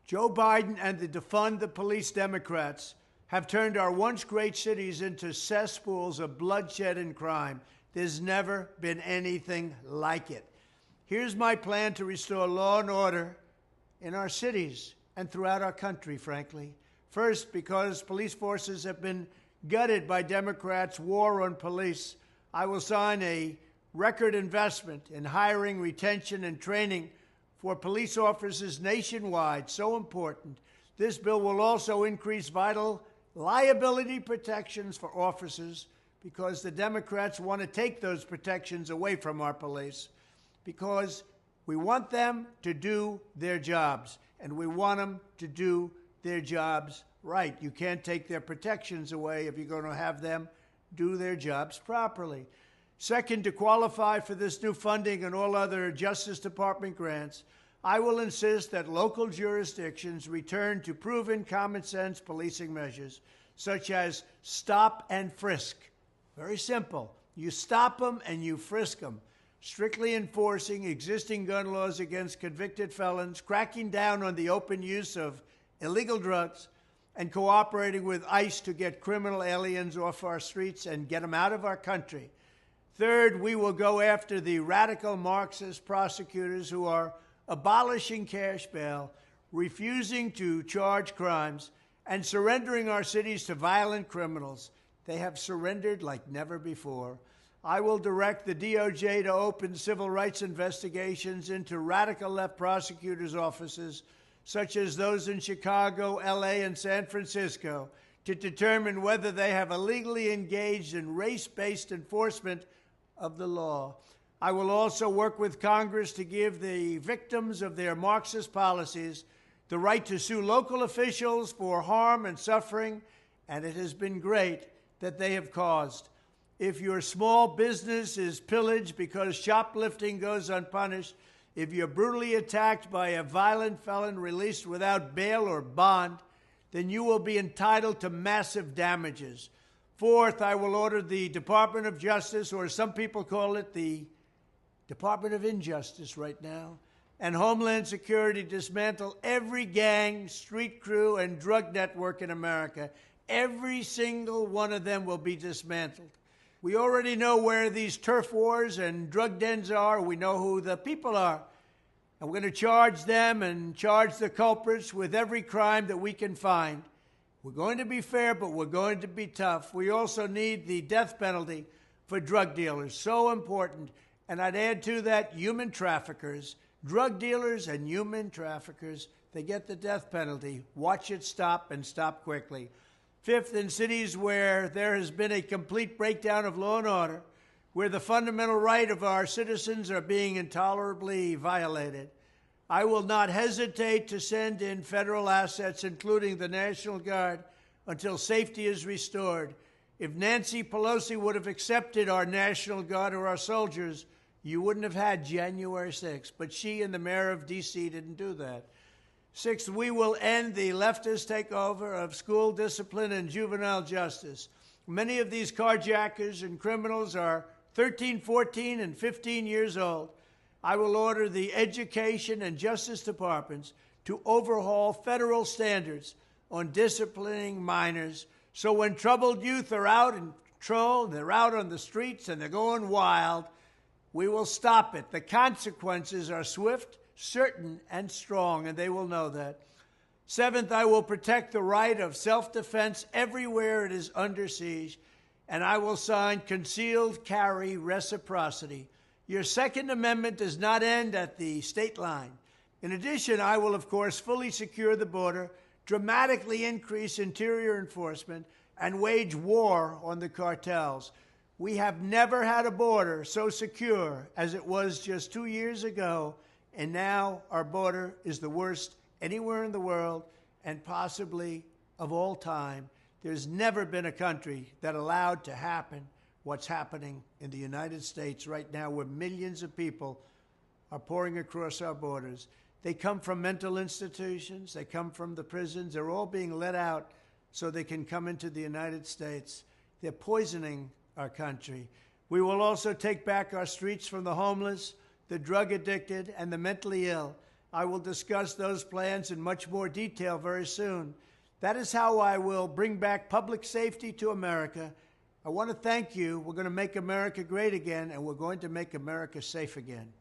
Joe Biden and the defund the police Democrats have turned our once great cities into cesspools of bloodshed and crime. There's never been anything like it. Here's my plan to restore law and order in our cities and throughout our country, frankly. First, because police forces have been gutted by Democrats' war on police, I will sign a record investment in hiring, retention, and training for police officers nationwide, so important. This bill will also increase vital liability protections for officers because the Democrats want to take those protections away from our police because we want them to do their jobs, and we want them to do their jobs right. You can't take their protections away if you're going to have them do their jobs properly. Second, to qualify for this new funding and all other Justice Department grants, I will insist that local jurisdictions return to proven common sense policing measures, such as stop and frisk. Very simple. You stop them and you frisk them. Strictly enforcing existing gun laws against convicted felons, cracking down on the open use of illegal drugs, and cooperating with ICE to get criminal aliens off our streets and get them out of our country. Third, we will go after the radical Marxist prosecutors who are abolishing cash bail, refusing to charge crimes, and surrendering our cities to violent criminals. They have surrendered like never before. I will direct the DOJ to open civil rights investigations into radical left prosecutors' offices, such as those in Chicago, LA, and San Francisco, to determine whether they have illegally engaged in race-based enforcement of the law. I will also work with Congress to give the victims of their Marxist policies the right to sue local officials for harm and suffering, and it has been great that they have caused. If your small business is pillaged because shoplifting goes unpunished, if you're brutally attacked by a violent felon released without bail or bond, then you will be entitled to massive damages. Fourth, I will order the Department of Justice, or some people call it the Department of Injustice right now, and Homeland Security dismantle every gang, street crew, and drug network in America. Every single one of them will be dismantled. We already know where these turf wars and drug dens are. We know who the people are. And we're going to charge them and charge the culprits with every crime that we can find. We're going to be fair, but we're going to be tough. We also need the death penalty for drug dealers. So important. And I'd add to that human traffickers, drug dealers and human traffickers. They get the death penalty. Watch it stop and stop quickly. Fifth, in cities where there has been a complete breakdown of law and order, where the fundamental right of our citizens are being intolerably violated, I will not hesitate to send in federal assets, including the National Guard, until safety is restored. If Nancy Pelosi would have accepted our National Guard or our soldiers, you wouldn't have had January 6th. But she and the mayor of D.C. didn't do that. Sixth, we will end the leftist takeover of school discipline and juvenile justice. Many of these carjackers and criminals are 13, 14, and 15 years old. I will order the Education and Justice Departments to overhaul federal standards on disciplining minors, so when troubled youth are out in control, they're out on the streets and they're going wild, we will stop it. The consequences are swift, certain, and strong, and they will know that. Seventh, I will protect the right of self-defense everywhere it is under siege, and I will sign concealed carry reciprocity. Your Second Amendment does not end at the state line. In addition, I will, of course, fully secure the border, dramatically increase interior enforcement, and wage war on the cartels. We have never had a border so secure as it was just 2 years ago, and now our border is the worst anywhere in the world and possibly of all time. There's never been a country that allowed to happen what's happening in the United States right now, where millions of people are pouring across our borders. They come from mental institutions. They come from the prisons. They're all being let out so they can come into the United States. They're poisoning our country. We will also take back our streets from the homeless, the drug addicted, and the mentally ill. I will discuss those plans in much more detail very soon. That is how I will bring back public safety to America. I want to thank you. We're going to make America great again, and we're going to make America safe again.